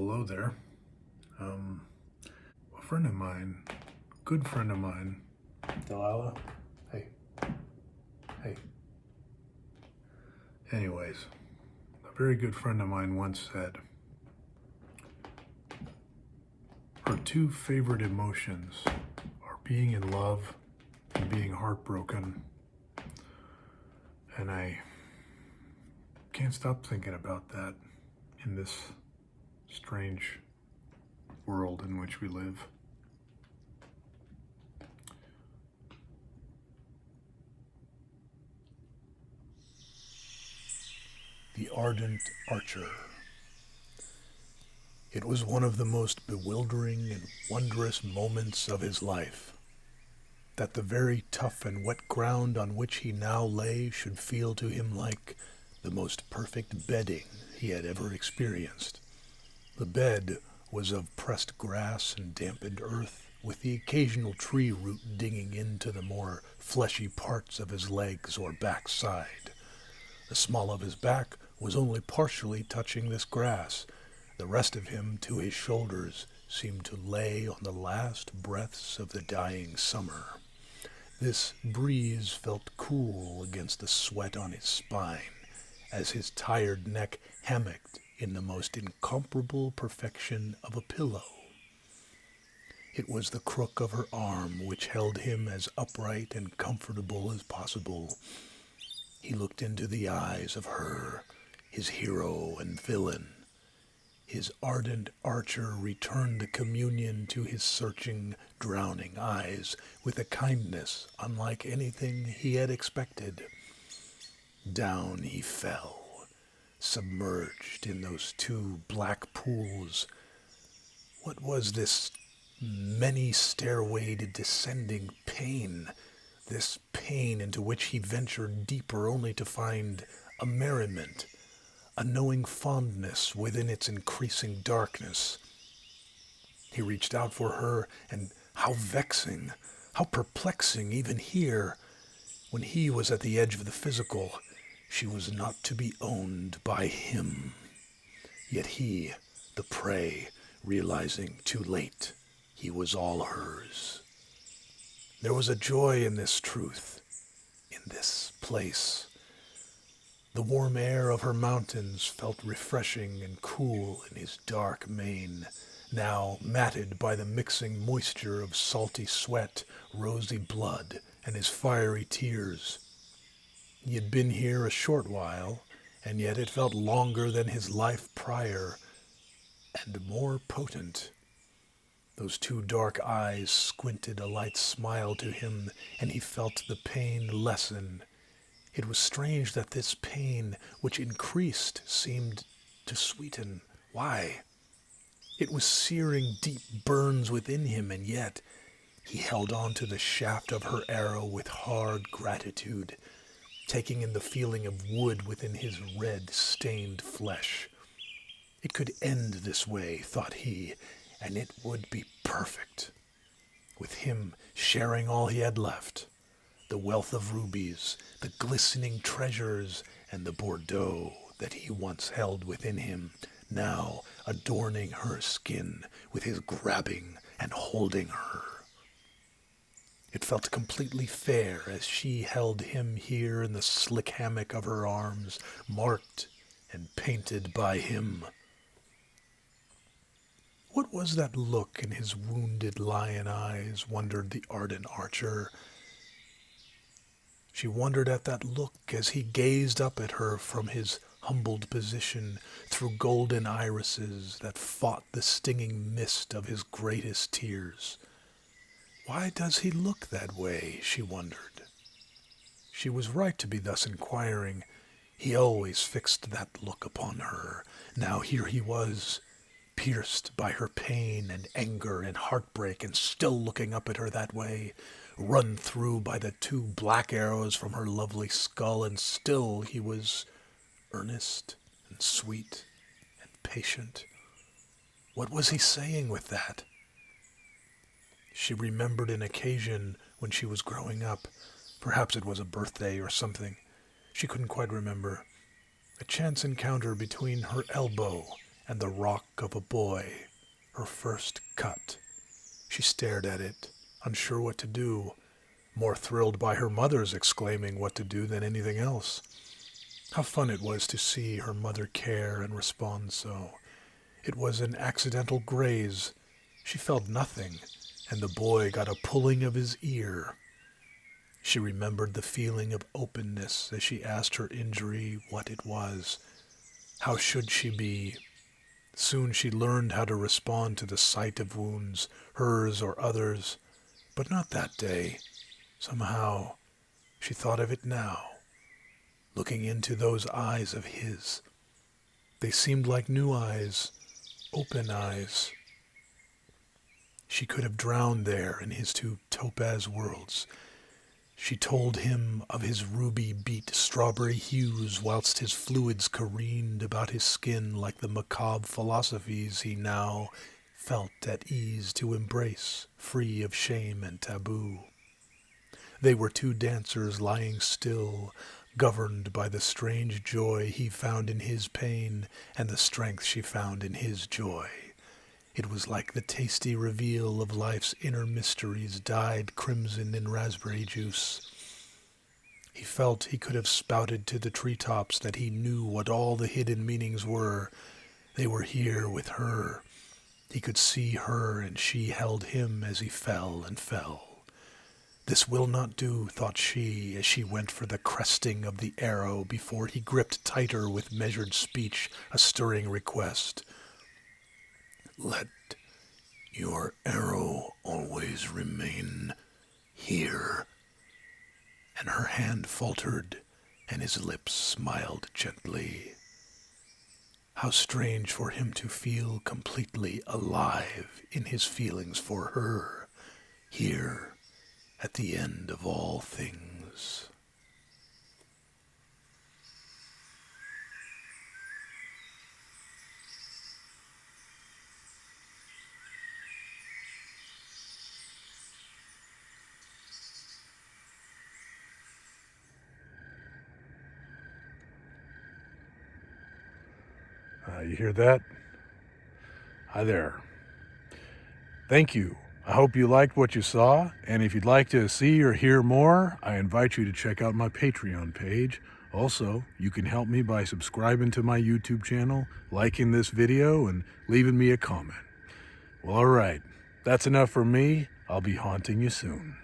hello there. A friend of mine, good friend of mine, Delilah. Hey, hey. Anyways, a very good friend of mine once said, her two favorite emotions are being in love and being heartbroken. And I can't stop thinking about that in this strange world in which we live. The Ardent Archer. It was one of the most bewildering and wondrous moments of his life, that the very tough and wet ground on which he now lay should feel to him like the most perfect bedding he had ever experienced. The bed was of pressed grass and dampened earth, with the occasional tree root digging into the more fleshy parts of his legs or backside. The small of his back was only partially touching this grass. The rest of him, to his shoulders, seemed to lay on the last breaths of the dying summer. This breeze felt cool against the sweat on his spine, as his tired neck hammocked in the most incomparable perfection of a pillow. It was the crook of her arm which held him as upright and comfortable as possible. He looked into the eyes of her, his hero and villain. His ardent archer returned the communion to his searching, drowning eyes with a kindness unlike anything he had expected. Down he fell, submerged in those two black pools. What was this many-stairwayed descending pain? This pain into which he ventured deeper only to find a merriment, a knowing fondness within its increasing darkness. He reached out for her, and how vexing, how perplexing even here, when he was at the edge of the physical, she was not to be owned by him. Yet he, the prey, realizing too late, he was all hers. There was a joy in this truth, in this place. The warm air of her mountains felt refreshing and cool in his dark mane, now matted by the mixing moisture of salty sweat, rosy blood, and his fiery tears. He had been here a short while, and yet it felt longer than his life prior, and more potent. Those two dark eyes squinted a light smile to him, and he felt the pain lessen. It was strange that this pain, which increased, seemed to sweeten. Why? It was searing deep burns within him, and yet he held on to the shaft of her arrow with hard gratitude, taking in the feeling of wood within his red-stained flesh. It could end this way, thought he, and it would be perfect. With him sharing all he had left, the wealth of rubies, the glistening treasures, and the Bordeaux that he once held within him, now adorning her skin with his grabbing and holding her. It felt completely fair as she held him here in the slick hammock of her arms, marked and painted by him. What was that look in his wounded lion eyes, wondered the ardent archer. She wondered at that look as he gazed up at her from his humbled position through golden irises that fought the stinging mist of his greatest tears. Why does he look that way, she wondered. She was right to be thus inquiring. He always fixed that look upon her. Now here he was, pierced by her pain and anger and heartbreak, and still looking up at her that way, run through by the two black arrows from her lovely skull, and still he was earnest and sweet and patient. What was he saying with that? She remembered an occasion when she was growing up. Perhaps it was a birthday or something. She couldn't quite remember. A chance encounter between her elbow and the rock of a boy, her first cut. She stared at it, unsure what to do, more thrilled by her mother's exclaiming what to do than anything else. How fun it was to see her mother care and respond so. It was an accidental graze. She felt nothing, and the boy got a pulling of his ear. She remembered the feeling of openness as she asked her injury what it was. How should she be? Soon she learned how to respond to the sight of wounds, hers or others, but not that day. Somehow, she thought of it now, looking into those eyes of his. They seemed like new eyes, open eyes. She could have drowned there in his two topaz worlds. She told him of his ruby-beat strawberry hues whilst his fluids careened about his skin like the macabre philosophies he now felt at ease to embrace, free of shame and taboo. They were two dancers lying still, governed by the strange joy he found in his pain and the strength she found in his joy. It was like the tasty reveal of life's inner mysteries dyed crimson in raspberry juice. He felt he could have spouted to the treetops that he knew what all the hidden meanings were. They were here with her. He could see her, and she held him as he fell and fell. This will not do, thought she, as she went for the cresting of the arrow before he gripped tighter with measured speech, a stirring request. Let your arrow always remain here. And her hand faltered, and his lips smiled gently. How strange for him to feel completely alive in his feelings for her, here at the end of all things. You hear that? Hi there. Thank you. I hope you liked what you saw, and if you'd like to see or hear more, I invite you to check out my Patreon page. Also, you can help me by subscribing to my YouTube channel, liking this video, and leaving me a comment. Well, alright. That's enough for me. I'll be haunting you soon.